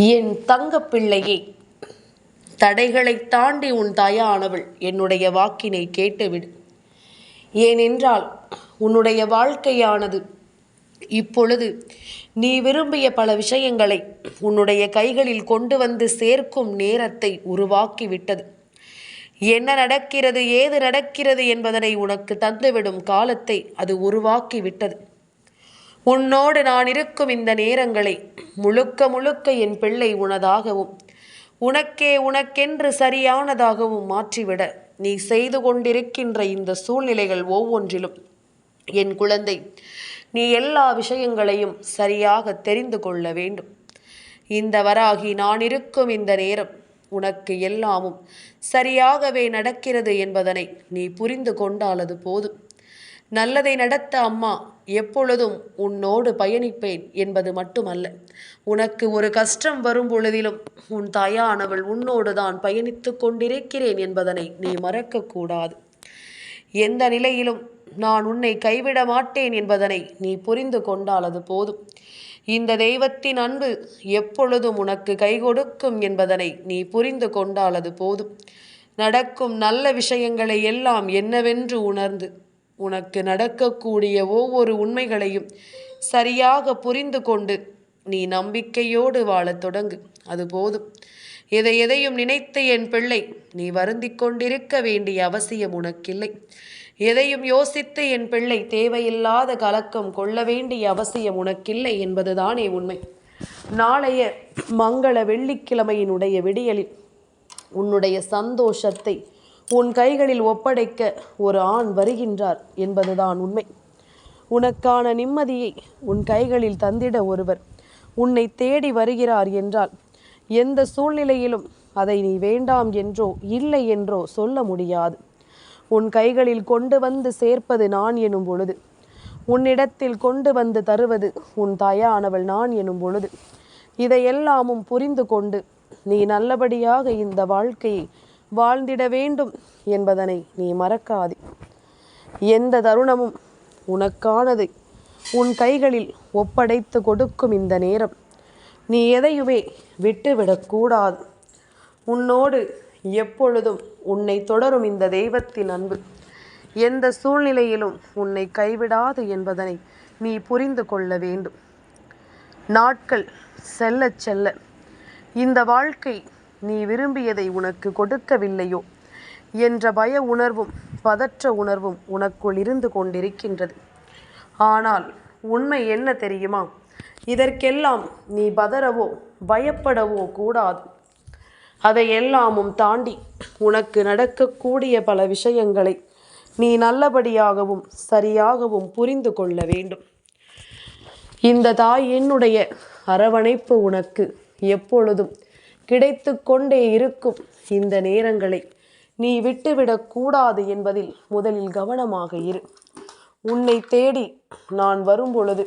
என் தங்கப்பிள்ளையே, தடைகளை தாண்டி உன் தாயானவள் என்னுடைய வாக்கினை கேட்டுவிடு. ஏனென்றால் உன்னுடைய வாழ்க்கையானது இப்பொழுது நீ விரும்பிய பல விஷயங்களை உன்னுடைய கைகளில் கொண்டு வந்து சேர்க்கும் நேரத்தை உருவாக்கிவிட்டது. என்ன நடக்கிறது, ஏது நடக்கிறது என்பதனை உனக்கு தந்துவிடும் காலத்தை அது உருவாக்கிவிட்டது. உன்னோடு நான் இருக்கும் இந்த நேரங்களை முழுக்க முழுக்க என் பிள்ளை உனதாகவும் உனக்கென்று சரியானதாகவும் மாற்றிவிட நீ செய்து கொண்டிருக்கின்ற இந்த சூழ்நிலைகள் ஒவ்வொன்றிலும் என் குழந்தை, நீ எல்லா விஷயங்களையும் சரியாக தெரிந்து கொள்ள வேண்டும். இந்த வராகி நான் இருக்கும் இந்த நேரம் உனக்கு எல்லாமும் சரியாகவே நடக்கிறது என்பதனை நீ புரிந்து கொண்டாலது போதும். நல்லதை நடத்த அம்மா எப்பொழுதும் உன்னோடு பயணிப்பேன் என்பது மட்டுமல்ல, உனக்கு ஒரு கஷ்டம் வரும் பொழுதிலும் உன் தாயானவள் உன்னோடு தான் பயணித்து கொண்டிருக்கிறேன் என்பதனை நீ மறக்கக்கூடாது. எந்த நிலையிலும் நான் உன்னை கைவிட மாட்டேன் என்பதனை நீ புரிந்து கொண்டால் அது போதும். இந்த தெய்வத்தின் அன்பு எப்பொழுதும் உனக்கு கை கொடுக்கும் என்பதனை நீ புரிந்து கொண்டால் அது போதும். நடக்கும் நல்ல விஷயங்களை எல்லாம் என்னவென்று உணர்ந்து உனக்கு நடக்கக்கூடிய ஒவ்வொரு உண்மைகளையும் சரியாக புரிந்து கொண்டு நீ நம்பிக்கையோடு வாழத் தொடங்கு. அது போதும். எதையும் நினைத்து என் பிள்ளை நீ வருந்தி கொண்டிருக்க வேண்டிய அவசியம் உனக்கில்லை. எதையும் யோசித்து என் பிள்ளை தேவையில்லாத கலக்கம் கொள்ள வேண்டிய அவசியம் உனக்கில்லை என்பதுதானே உண்மை. நாளைய மங்கள வெள்ளிக்கிழமையினுடைய விடியலில் உன்னுடைய சந்தோஷத்தை உன் கைகளில் ஒப்படைக்க ஒரு ஆண் வருகின்றார் என்பதுதான் உண்மை. உனக்கான நிம்மதியை உன் கைகளில் தந்திட ஒருவர் உன்னை தேடி வருகிறார் என்றால் எந்த சூழ்நிலையிலும் அதை நீ வேண்டாம் என்றோ இல்லை என்றோ சொல்ல முடியாது. உன் கைகளில் கொண்டு வந்து சேர்ப்பது நான் எனும் பொழுது, உன்னிடத்தில் கொண்டு வந்து தருவது உன் தாயானவள் நான் எனும் பொழுது, இதையெல்லாமும் புரிந்து கொண்டு நீ நல்லபடியாக இந்த வாழ்க்கையை வாழ்ந்திட வேண்டும் என்பதனை நீ மறக்காதே. எந்த தருணமும் உனக்கானதை உன் கைகளில் ஒப்படைத்து கொடுக்கும் இந்த நேரம் நீ எதையுமே விட்டுவிடக்கூடாது. உன்னோடு எப்பொழுதும் உன்னை தொடரும் இந்த தெய்வத்தின் அன்பு எந்த சூழ்நிலையிலும் உன்னை கைவிடாது என்பதனை நீ புரிந்து கொள்ள வேண்டும். நாட்கள் செல்ல செல்ல இந்த வாழ்க்கை நீ விரும்பியதை உனக்கு கொடுக்கவில்லையோ என்ற பய உணர்வும் பதற்ற உணர்வும் உனக்குள் இருந்து கொண்டிருக்கின்றது. ஆனால் உண்மை என்ன தெரியுமா? இதற்கெல்லாம் நீ பதறவோ பயப்படவோ கூடாது. அதையெல்லாமும் தாண்டி உனக்கு நடக்கக்கூடிய பல விஷயங்களை நீ நல்லபடியாகவும் சரியாகவும் புரிந்து கொள்ள வேண்டும். இந்த தாய் என்னுடைய அரவணைப்பு உனக்கு எப்பொழுதும் கிடைத்து கொண்டே இருக்கும். இந்த நேரங்களை நீ விட்டுவிடக்கூடாது என்பதில் முதலில் கவனமாக இரு. உன்னை தேடி நான் வரும் பொழுது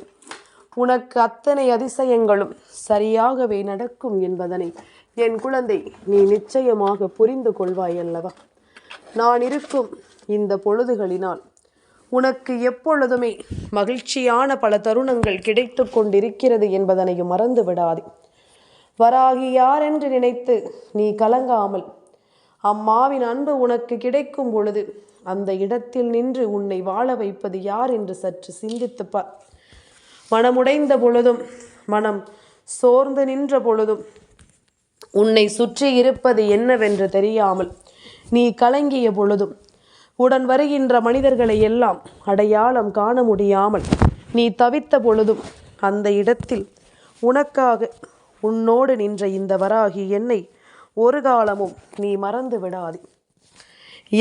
உனக்கு அத்தனை அதிசயங்களும் சரியாகவே நடக்கும் என்பதனை என் குழந்தை நீ நிச்சயமாக புரிந்து கொள்வாய் அல்லவா? நான் இருக்கும் இந்த பொழுதுகளினால் உனக்கு எப்பொழுதுமே மகிழ்ச்சியான பல தருணங்கள் கிடைத்து கொண்டிருக்கிறது என்பதனையும் மறந்து விடாதே. வராகி யார் என்று நினைத்து நீ கலங்காமல், அம்மாவின் அன்பு உனக்கு கிடைக்கும் பொழுது அந்த இடத்தில் நின்று உன்னை வாழ வைப்பது யார் என்று சற்று சிந்தித்துப்பார். மனமுடைந்த பொழுதும் மனம் சோர்ந்து நின்ற பொழுதும் உன்னை சுற்றி இருப்பது என்னவென்று தெரியாமல் நீ கலங்கிய பொழுதும் உடன் வருகின்ற மனிதர்களை எல்லாம் அடையாளம் காண முடியாமல் நீ தவித்த பொழுதும் அந்த இடத்தில் உனக்காக உன்னோடு நின்ற இந்த வராகி என்னை ஒரு காலமும் நீ மறந்து விடாதே.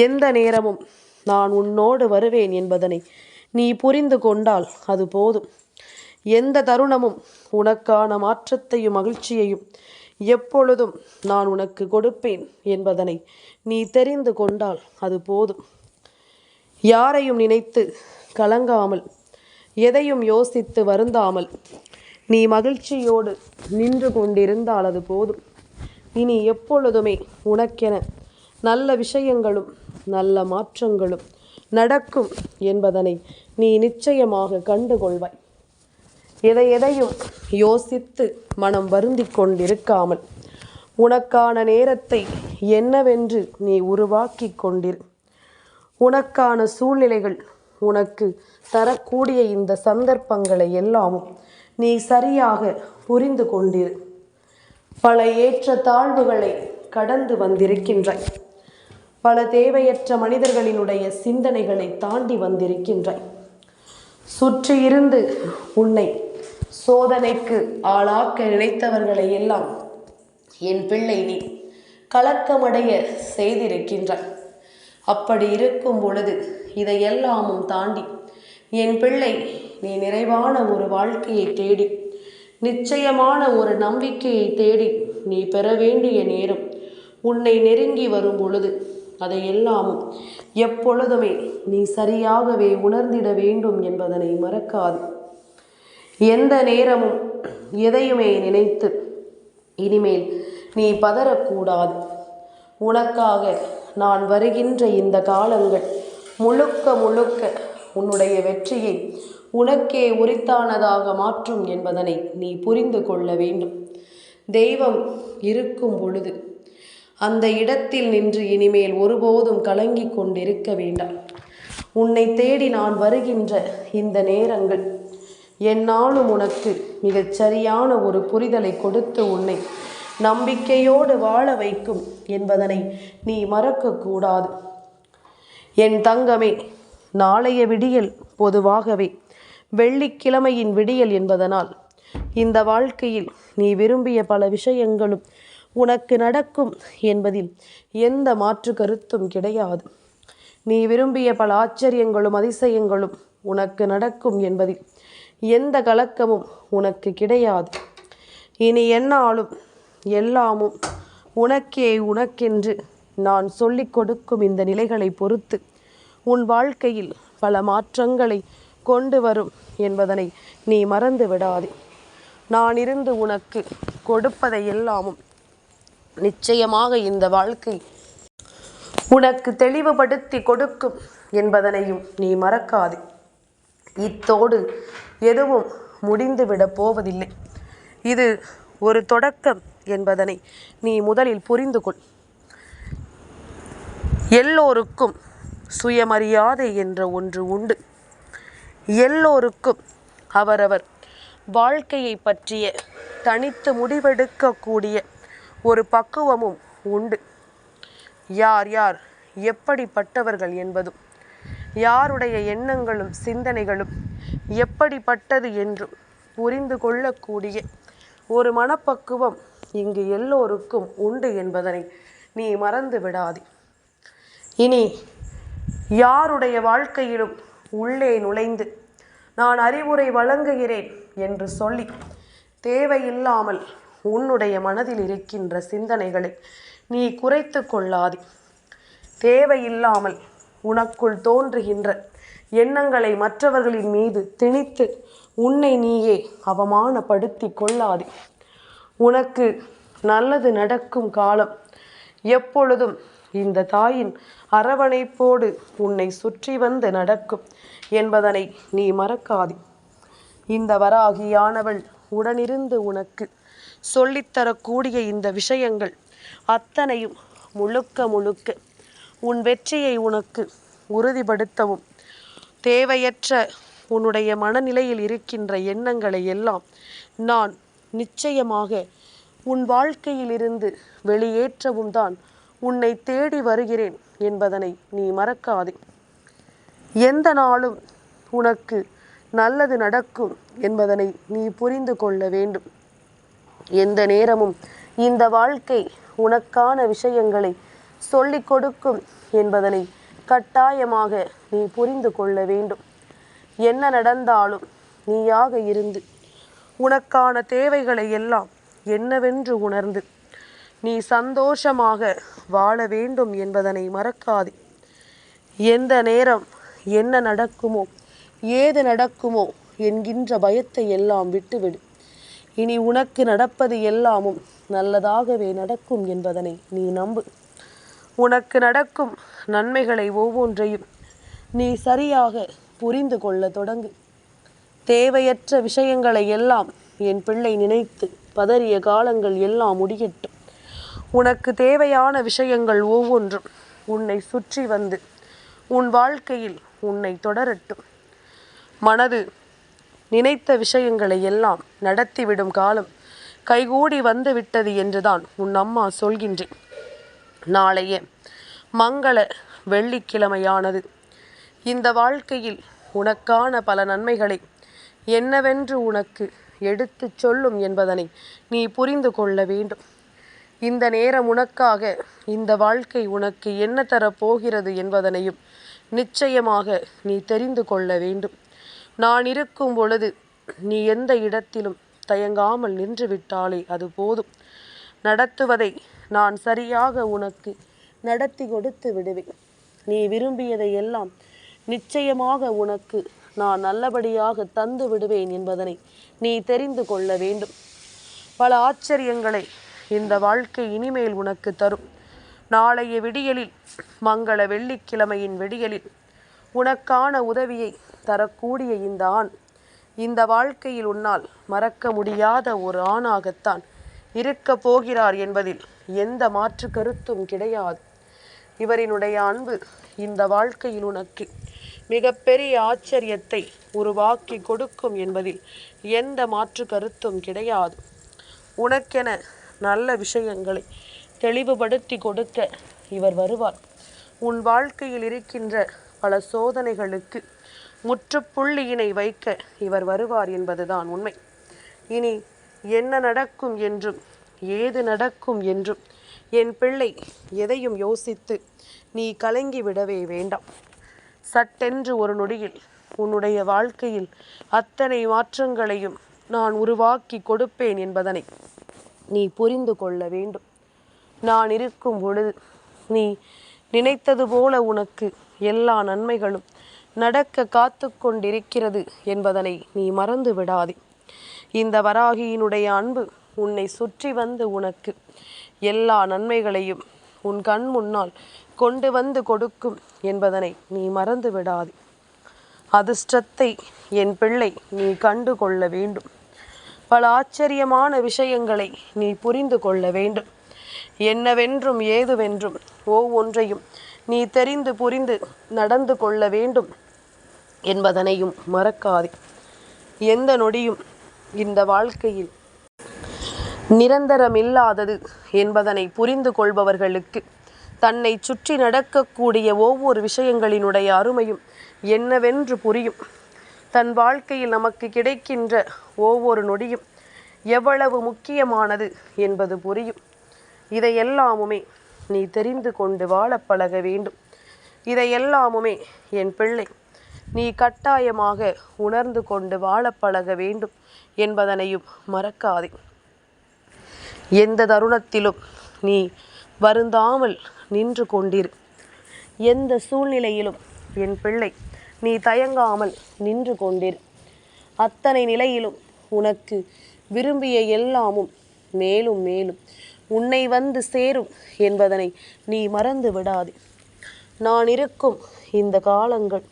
எந்த நேரமும் நான் உன்னோடு வருவேன் என்பதனை நீ புரிந்து கொண்டால் அது போதும். எந்த தருணமும் உனக்கான மாற்றத்தையும் மகிழ்ச்சியையும் எப்பொழுதும் நான் உனக்கு கொடுப்பேன் என்பதனை நீ தெரிந்து கொண்டால் அது போதும். யாரையும் நினைத்து கலங்காமல், எதையும் யோசித்து வருந்தாமல் நீ மகிழ்ச்சியோடு நின்று கொண்டிருந்தால் அது போதும். இனி எப்பொழுதுமே உனக்கென நல்ல விஷயங்களும் நல்ல மாற்றங்களும் நடக்கும் என்பதனை நீ நிச்சயமாக கண்டுகொள்வாய். எதையும் யோசித்து மனம் வருந்தி கொண்டிருக்காமல் உனக்கான நேரத்தை என்னவென்று நீ உருவாக்கி கொண்டிரு. உனக்கான சூழ்நிலைகள் உனக்கு தரக்கூடிய இந்த சந்தர்ப்பங்களை எல்லாமும் நீ சரியாக புரிந்து கொண்டிரு. பல ஏற்ற தாழ்வுகளை கடந்து வந்திருக்கின்றாய். பல தேவையற்ற மனிதர்களினுடைய சிந்தனைகளை தாண்டி வந்திருக்கின்றாய். சுற்றி இருந்து உன்னை சோதனைக்கு ஆளாக்க நினைத்தவர்களை எல்லாம் என் பிள்ளை நீ கலக்கமடைய செய்திருக்கின்றாய். அப்படி இருக்கும் பொழுது இதையெல்லாமும் தாண்டி என் பிள்ளை நீ நிறைவான ஒரு வாழ்க்கையை தேடி, நிச்சயமான ஒரு நம்பிக்கையை தேடி நீ பெற வேண்டிய நேரம் உன்னை நெருங்கி வரும் பொழுது அதையெல்லாமும் எப்பொழுதுமே நீ சரியாகவே உணர்ந்திட வேண்டும் என்பதனை மறக்காது. எந்த நேரமும் எதையுமே நினைத்து இனிமேல் நீ பதறக்கூடாது. உனக்காக நான் வருகின்ற இந்த காலங்கள் முழுக்க முழுக்க உன்னுடைய வெற்றியை உனக்கே உரித்தானதாக மாற்றும் என்பதனை நீ புரிந்து கொள்ள வேண்டும். தெய்வம் இருக்கும் பொழுது அந்த இடத்தில் நின்று இனிமேல் ஒருபோதும் கலங்கி கொண்டிருக்க வேண்டாம். உன்னை தேடி நான் வருகின்ற இந்த நேரங்கள் என்னாலும் உனக்கு மிகச் சரியான ஒரு புரிதலை கொடுத்து உன்னை நம்பிக்கையோடு வாழ வைக்கும் என்பதனை நீ மறக்கக்கூடாது. என் தங்கமே, நாளைய விடியல் பொதுவாகவே வெள்ளிக்கிழமையின் விடியல் என்பதனால் இந்த வாழ்க்கையில் நீ விரும்பிய பல விஷயங்களும் உனக்கு நடக்கும் என்பதில் எந்த மாற்று கருத்தும் கிடையாது. நீ விரும்பிய பல ஆச்சரியங்களும் அதிசயங்களும் உனக்கு நடக்கும் என்பதில் எந்த கலக்கமும் உனக்கு கிடையாது. இனி என்னாலும் எல்லாமும் உனக்கென்று நான் சொல்லிக் கொடுக்கும் இந்த நிலைகளை பொறுத்து உன் வாழ்க்கையில் பல மாற்றங்களை கொண்டு வரும் என்பதனை நீ மறந்து விடாதே. நான் இருந்து உனக்கு கொடுப்பதை எல்லாமும் நிச்சயமாக இந்த வாழ்க்கை உனக்கு தெளிவுபடுத்தி கொடுக்கும் என்பதனையும் நீ மறக்காதே. இத்தோடு எதுவும் முடிந்துவிடப் போவதில்லை. இது ஒரு தொடக்கம் என்பதனை நீ முதலில் புரிந்து கொள். எல்லோருக்கும் சுயமரியாதை என்ற ஒன்று உண்டு. எல்லோருக்கும் அவரவர் வாழ்க்கையை பற்றிய தனித்து முடிவெடுக்கக்கூடிய ஒரு பக்குவமும் உண்டு. யார் யார் எப்படிப்பட்டவர்கள் என்பதும், யாருடைய எண்ணங்களும் சிந்தனைகளும் எப்படிப்பட்டது என்றும் புரிந்து கொள்ளக்கூடிய ஒரு மனப்பக்குவம் இங்கு எல்லோருக்கும் உண்டு என்பதனை நீ மறந்து விடாதே. இனி யாருடைய வாழ்க்கையிலும் உள்ளே நுழைந்து நான் அறிவுரை வழங்குகிறேன் என்று சொல்லி தேவையில்லாமல் உன்னுடைய மனதில் இருக்கின்ற சிந்தனைகளை நீ குறைத்து கொள்ளாதே. தேவையில்லாமல் உனக்குள் தோன்றுகின்ற எண்ணங்களை மற்றவர்களின் மீது திணித்து உன்னை நீயே அவமானப்படுத்தி கொள்ளாதே. உனக்கு நல்லது நடக்கும் காலம் எப்பொழுதும் இந்த தாயின் அரவணைப்போடு உன்னை சுற்றி வந்து நடக்கும் என்பதனை நீ மறக்காதே. இந்த வராகியானவள் உடனிருந்து உனக்கு சொல்லித்தரக்கூடிய இந்த விஷயங்கள் அத்தனையும் முழுக்க முழுக்க உன் வெற்றியை உனக்கு உறுதிப்படுத்தவும், தேவையற்ற உன்னுடைய மனநிலையில் இருக்கின்ற எண்ணங்களை எல்லாம் நான் நிச்சயமாக உன் வாழ்க்கையிலிருந்து வெளியேற்றவும் தான் உன்னை தேடி வருகிறேன் என்பதனை நீ மறக்காதே. எந்த நாளும் உனக்கு நல்லது நடக்கும் என்பதனை நீ புரிந்து கொள்ள வேண்டும். எந்த நேரமும் இந்த வாழ்க்கை உனக்கான விஷயங்களை சொல்லிக் கொடுக்கும் என்பதனை கட்டாயமாக நீ புரிந்து கொள்ள வேண்டும். என்ன நடந்தாலும் நீயாக இருந்து உனக்கான தேவைகளை எல்லாம் என்னவென்று உணர்ந்து நீ சந்தோஷமாக வாழ வேண்டும் என்பதனை மறக்காதே. எந்த நேரம் என்ன நடக்குமோ ஏது நடக்குமோ என்கின்ற பயத்தை எல்லாம் விட்டுவிடு. இனி உனக்கு நடப்பது எல்லாமும் நல்லதாகவே நடக்கும் என்பதனை நீ நம்பு. உனக்கு நடக்கும் நன்மைகளை ஒவ்வொன்றையும் நீ சரியாக புரிந்து கொள்ள தொடங்கு. தேவையற்ற விஷயங்களை எல்லாம் என் பிள்ளை நினைத்து பதறிய காலங்கள் எல்லாம் முடியட்டும். உனக்கு தேவையான விஷயங்கள் ஒவ்வொன்றும் உன்னை சுற்றி வந்து உன் வாழ்க்கையில் உன்னை தொடரட்டும். மனது நினைத்த விஷயங்களை எல்லாம் நடத்திவிடும் காலம் கைகூடி வந்து விட்டது என்றுதான் உன் அம்மா சொல்கின்றேன். நாளைய மங்கள வெள்ளிக்கிழமையானது இந்த வாழ்க்கையில் உனக்கான பல நன்மைகளை என்னவென்று உனக்கு எடுத்துச் சொல்லும் என்பதனை நீ புரிந்து கொள்ள வேண்டும். இந்த நேரம் உனக்காக இந்த வாழ்க்கை உனக்கு என்ன தரப்போகிறது என்பதனையும் நிச்சயமாக நீ தெரிந்து கொள்ள வேண்டும். நான் இருக்கும் பொழுது நீ எந்த இடத்திலும் தயங்காமல் நின்று விட்டாலே அது போதும். நடத்துவதை நான் சரியாக உனக்கு நடத்தி கொடுத்து விடுவேன். நீ விரும்பியதை எல்லாம் நிச்சயமாக உனக்கு நான் நல்லபடியாக தந்து விடுவேன் என்பதனை நீ தெரிந்து கொள்ள வேண்டும். பல ஆச்சரியங்களை இந்த வாழ்க்கை இனிமேல் உனக்கு தரும். நாளைய விடியலில் மங்கள வெள்ளிக்கிழமையின் விடியலில் உனக்கான உதவியை தரக்கூடிய இந்த ஆண் இந்த வாழ்க்கையில் உன்னால் மறக்க முடியாத ஒரு ஆணாகத்தான் இருக்க போகிறார் என்பதில் எந்த மாற்று கருத்தும் கிடையாது. இவரினுடைய அன்பு இந்த வாழ்க்கையில் உனக்கு மிகப்பெரிய ஆச்சரியத்தை உருவாக்கி கொடுக்கும் என்பதில் எந்த மாற்று கருத்தும் கிடையாது. உனக்கென நல்ல விஷயங்களை தெளிவுபடுத்தி கொடுக்க இவர் வருவார். உன் வாழ்க்கையில் இருக்கின்ற பல சோதனைகளுக்கு முற்றுப்புள்ளியினை வைக்க இவர் வருவார் என்பதுதான் உண்மை. இனி என்ன நடக்கும் என்றும் ஏது நடக்கும் என்றும் என் பிள்ளை எதையும் யோசித்து நீ கலங்கி விடவே வேண்டாம். சட்டென்று ஒரு நொடியில் உன்னுடைய வாழ்க்கையில் அத்தனை மாற்றங்களையும் நான் உருவாக்கி கொடுப்பேன் என்பதனை நீ புரிந்து கொள்ள வேண்டும். நான் இருக்கும் பொழுது நீ நினைத்தது போல உனக்கு எல்லா நன்மைகளும் நடக்க காத்து கொண்டிருக்கிறது என்பதனை நீ மறந்து விடாதே. இந்த வராகியினுடைய அன்பு உன்னை சுற்றி வந்து உனக்கு எல்லா நன்மைகளையும் உன் கண் முன்னால் கொண்டு வந்து கொடுக்கும் என்பதனை நீ மறந்து விடாதே. அதிர்ஷ்டத்தை என் பிள்ளை நீ கண்டு கொள்ள வேண்டும். பல ஆச்சரியமான விஷயங்களை நீ புரிந்து கொள்ள வேண்டும். என்னவென்றும் ஏதுவென்றும் ஒவ்வொன்றையும் நீ தெரிந்து புரிந்து நடந்து கொள்ள வேண்டும் என்பதனையும் மறக்காதே. எந்த நொடியும் இந்த வாழ்க்கையில் நிரந்தரமில்லாதது என்பதனை புரிந்து கொள்பவர்களுக்கு தன்னை சுற்றி நடக்கக்கூடிய ஒவ்வொரு விஷயங்களினுடைய அருமையும் என்னவென்று புரியும். தன் வாழ்க்கையில் நமக்கு கிடைக்கின்ற ஒவ்வொரு நொடியும் எவ்வளவு முக்கியமானது என்பது புரியும். இதையெல்லாமுமே நீ தெரிந்து கொண்டு வாழ பழக வேண்டும். இதையெல்லாமுமே என் பிள்ளை நீ கட்டாயமாக உணர்ந்து கொண்டு வாழ பழக வேண்டும் என்பதனையும் மறக்காதே. எந்த தருணத்திலும் நீ வருந்தாமல் நின்று கொண்டிரு. எந்த சூழ்நிலையிலும் என் பிள்ளை நீ தயங்காமல் நின்று கொண்டிரு. அத்தனை நிலையிலும் உனக்கு விரும்பிய எல்லாமும் மேலும் மேலும் உன்னை வந்து சேரும் என்பதனை நீ மறந்து விடாதே. நான் இருக்கும் இந்த காலங்கள்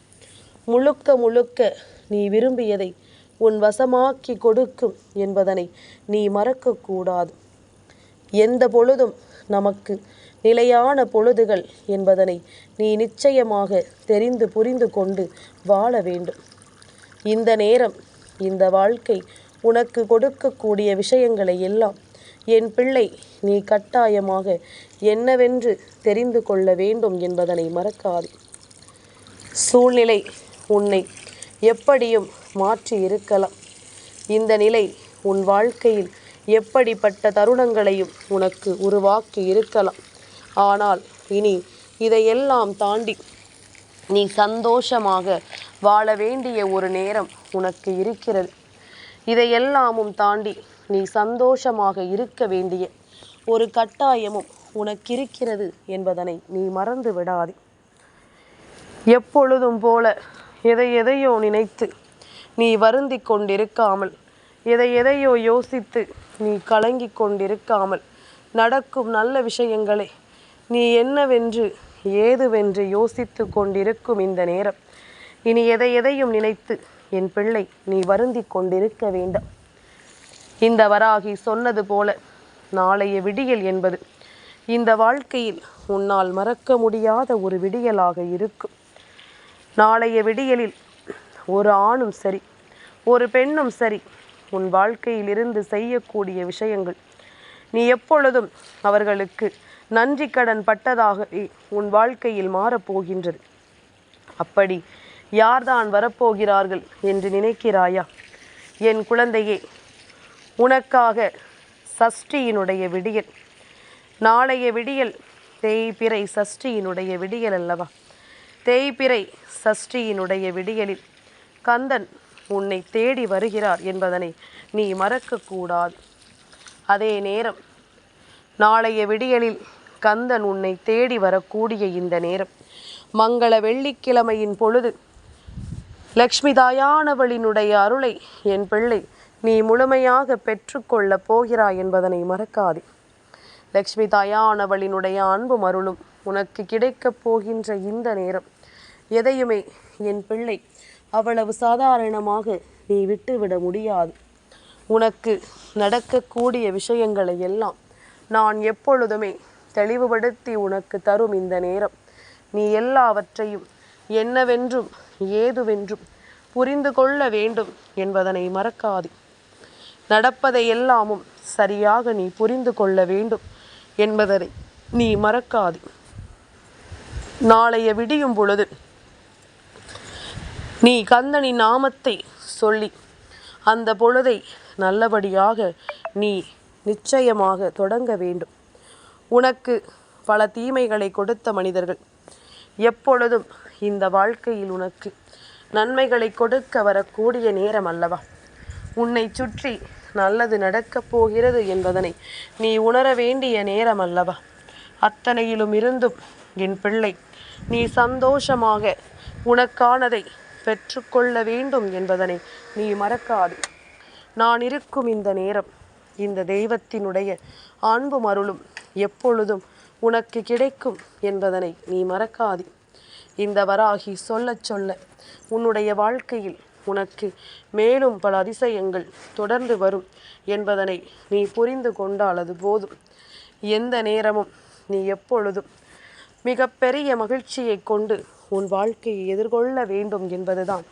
முழுக்க முழுக்க நீ விரும்பியதை உன் வசமாக்கி கொடுக்கும் என்பதனை நீ மறக்கக்கூடாது. எந்த பொழுதும் நமக்கு நிலையான பொழுதுகள் என்பதனை நீ நிச்சயமாக தெரிந்து புரிந்து கொண்டு வாழ வேண்டும். இந்த நேரம் இந்த வாழ்க்கை உனக்கு கொடுக்கக்கூடிய விஷயங்களை எல்லாம் என் பிள்ளை நீ கட்டாயமாக என்னவென்று தெரிந்து கொள்ள வேண்டும் என்பதனை மறக்காதே. சூழ்நிலை உன்னை எப்படியும் மாற்றி இருக்கலாம். இந்த நிலை உன் வாழ்க்கையில் எப்படிப்பட்ட தருணங்களையும் உனக்கு உருவாக்கி இருக்கலாம். ஆனால் இனி இதையெல்லாம் தாண்டி நீ சந்தோஷமாக வாழ வேண்டிய ஒரு நேரம் உனக்கு இருக்கிறது. இதையெல்லாமும் தாண்டி நீ சந்தோஷமாக இருக்க வேண்டிய ஒரு கட்டாயமும் உனக்கு இருக்கிறது என்பதனை நீ மறந்து விடாதே. எப்பொழுதும் போல எதையோ நினைத்து நீ வருந்தி கொண்டிருக்காமல், எதையோ யோசித்து நீ கலங்கி கொண்டிருக்காமல், நடக்கும் நல்ல விஷயங்களை நீ என்னவென்று ஏதுவென்று யோசித்து கொண்டிருக்கும் இந்த நேரம் இனி எதையும் நினைத்து என் பிள்ளை நீ வருந்தி கொண்டிருக்க வேண்டாம். இந்த வராகி சொன்னது போல நாளைய விடியல் என்பது இந்த வாழ்க்கையில் உன்னால் மறக்க முடியாத ஒரு விடியலாக இருக்கும். நாளைய விடியலில் ஒரு ஆணும் சரி, ஒரு பெண்ணும் சரி, உன் வாழ்க்கையில் இருந்து செய்யக்கூடிய விஷயங்கள் நீ எப்பொழுதும் அவர்களுக்கு நன்றி கடன் பட்டதாகவே உன் வாழ்க்கையில் மாறப்போகின்றது. அப்படி யார்தான் வரப்போகிறார்கள் என்று நினைக்கிறாயா? என் குழந்தையே, உனக்காக சஷ்டியினுடைய விடியல், நாளைய விடியல் தேய்பிறை சஷ்டியினுடைய விடியல் அல்லவா? தேய்பிறை சஷ்டியினுடைய விடியலில் கந்தன் உன்னை தேடி வருகிறார் என்பதனை நீ மறக்கக்கூடாது. அதே நேரம் நாளைய விடியலில் கந்தன் உன்னை தேடி வரக்கூடிய இந்த நேரம் மங்கள வெள்ளிக்கிழமையின் பொழுது லக்ஷ்மி தாயானவளினுடைய அருளை என் பிள்ளை நீ முழுமையாக பெற்றுக்கொள்ளப் போகிறாய் என்பதனை மறக்காதே. லக்ஷ்மி தாயானவளினுடைய அன்பும் அருளும் உனக்கு கிடைக்கப் போகின்ற இந்த நேரம் எதையுமே என் பிள்ளை அவ்வளவு சாதாரணமாக நீ விட்டுவிட முடியாது. உனக்கு நடக்கக்கூடிய விஷயங்களை எல்லாம் நான் எப்பொழுதுமே தெளிவுபடுத்தி உனக்கு தரும் இந்த நேரம் நீ எல்லாவற்றையும் என்னவென்றும் ஏதுவென்றும் புரிந்து கொள்ள வேண்டும் என்பதனை மறக்காதே. நடப்பதை எல்லாமும் சரியாக நீ புரிந்து கொள்ள வேண்டும் என்பதனை நீ மறக்காதே. நாளைய விடியும் பொழுது நீ கந்தனின் நாமத்தை சொல்லி அந்த பொழுதை நல்லபடியாக நீ நிச்சயமாக தொடங்க வேண்டும். உனக்கு பல தீமைகளை கொடுத்த மனிதர்கள் எப்பொழுதும் இந்த வாழ்க்கையில் உனக்கு நன்மைகளை கொடுக்க வரக்கூடிய நேரம் அல்லவா? உன்னை சுற்றி நல்லது நடக்கப் போகிறது என்பதனை நீ உணர வேண்டிய நேரம் அல்லவா? அத்தனையிலும் இருந்தும் என் பிள்ளை நீ சந்தோஷமாக உனக்கானதை பெற்றுக்கொள்ள வேண்டும் என்பதனை நீ மறக்காது. நான் இருக்கும் இந்த நேரம் இந்த தெய்வத்தினுடைய அன்பும் அருளும் எப்பொழுதும் உனக்கு கிடைக்கும் என்பதனை நீ மறக்காதே. இந்த வராகி சொல்ல சொல்ல உன்னுடைய வாழ்க்கையில் உனக்கு மேலும் பல அதிசயங்கள் தொடர்ந்து வரும் என்பதனை நீ புரிந்து கொண்டால் அது போதும். எந்த நேரமும் நீ எப்பொழுதும் மிகப்பெரிய மகிழ்ச்சியை கொண்டு உன் வாழ்க்கையை எதிர்கொள்ள வேண்டும் என்பதுதான்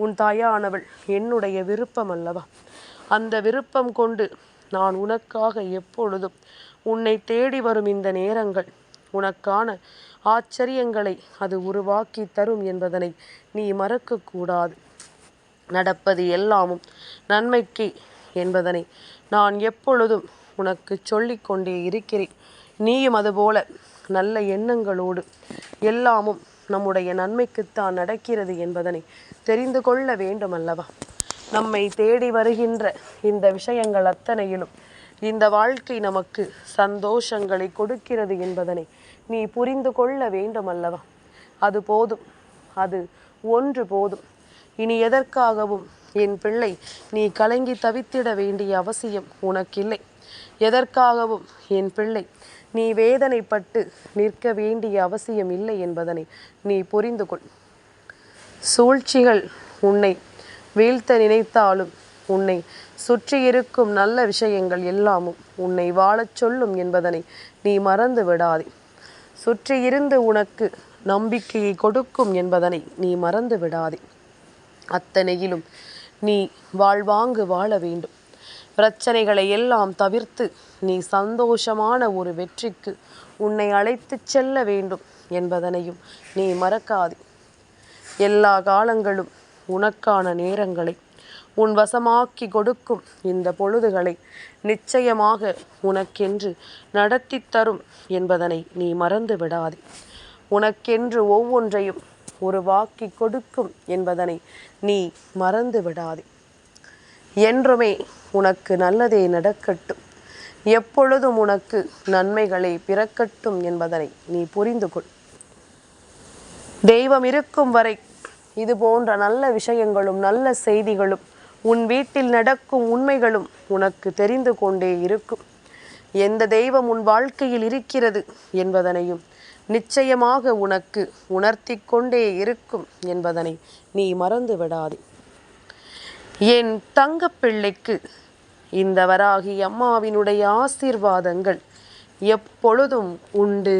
உன் தாயானவள் என்னுடைய விருப்பம் அல்லவா? அந்த விருப்பம் கொண்டு நான் உனக்காக எப்பொழுதும் உன்னை தேடி வரும் இந்த நேரங்கள் உனக்கான ஆச்சரியங்களை அது உருவாக்கி தரும் என்பதனை நீ மறக்கக்கூடாது. நடப்பது எல்லாமும் நன்மைக்கு என்பதனை நான் எப்பொழுதும் உனக்கு சொல்லிக்கொண்டே இருக்கிறேன். நீயும் அதுபோல நல்ல எண்ணங்களோடு எல்லாமும் நம்முடைய நன்மைக்குத்தான் நடக்கிறது என்பதனை தெரிந்து கொள்ள வேண்டும் அல்லவா? நம்மை தேடி வருகின்ற இந்த விஷயங்கள் அத்தனையிலும் இந்த வாழ்க்கை நமக்கு சந்தோஷங்களை கொடுக்கிறது என்பதனை நீ புரிந்து கொள்ள வேண்டும் அல்லவா? அது போதும், அது ஒன்று போதும். இனி எதற்காகவும் என் பிள்ளை நீ கலங்கி தவித்திட வேண்டிய அவசியம் உனக்கில்லை. எதற்காகவும் என் பிள்ளை நீ வேதனைப்பட்டு நிற்க வேண்டிய அவசியம் இல்லை என்பதனை நீ புரிந்து கொள். சூழ்ச்சிகள் உன்னை வீழ்த்த நினைத்தாலும் உன்னை சுற்றி இருக்கும் நல்ல விஷயங்கள் எல்லாமும் உன்னை வாழச் சொல்லும் என்பதனை நீ மறந்து விடாதே. சுற்றி இருந்து உனக்கு நம்பிக்கையை கொடுக்கும் என்பதனை நீ மறந்து விடாதே. அத்தனையிலும் நீ வாழ்வாங்கு வாழ வேண்டும். பிரச்சனைகளை எல்லாம் தவிர்த்து நீ சந்தோஷமான ஒரு வெற்றிக்கு உன்னை அழைத்து செல்ல வேண்டும் என்பதனையும் நீ மறக்காதே. எல்லா காலங்களும் உனக்கான நேரங்களை உன் வசமாக்கி கொடுக்கும் இந்த பொழுதுகளை நிச்சயமாக உனக்கென்று நடத்தி தரும் என்பதனை நீ மறந்து விடாதே. உனக்கென்று ஒவ்வொன்றையும் உருவாக்கி கொடுக்கும் என்பதனை நீ மறந்து விடாதே. என்றுமே உனக்கு நல்லதே நடக்கட்டும், எப்பொழுதும் உனக்கு நன்மைகளை பிறக்கட்டும் என்பதனை நீ புரிந்து கொள். தெய்வம் இருக்கும் வரை இது போன்ற நல்ல விஷயங்களும் நல்ல செய்திகளும் உன் வீட்டில் நடக்கும் உண்மைகளும் உனக்கு தெரிந்து கொண்டே இருக்கும். எந்த தெய்வம் உன் வாழ்க்கையில் இருக்கிறது என்பதனையும் நிச்சயமாக உனக்கு உணர்த்தி கொண்டே இருக்கும் என்பதனை நீ மறந்து விடாதே. என் தங்கப்பிள்ளைக்கு இந்த வராகி அம்மாவினுடைய ஆசீர்வாதங்கள் எப்பொழுதும் உண்டு.